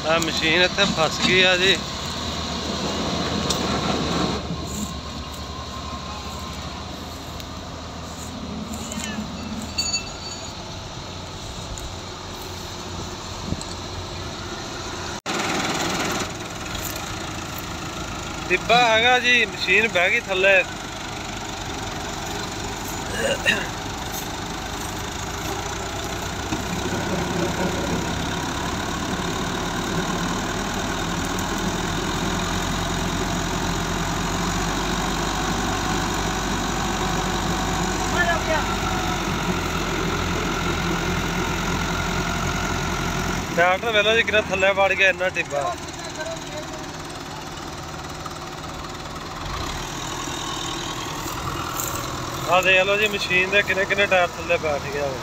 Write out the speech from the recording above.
आ machine इत्थे फस गई है जी। डिब्बा हैगा जी, मशीन बह गई थल्ले। ट्रैक्टर वेलो जी कितना थल्ले वड़ गया इन्ना डिब्बा। आ देख लो जी मशीन दे किन्ने किन्ने टायर थल्ले बैठ गया वो।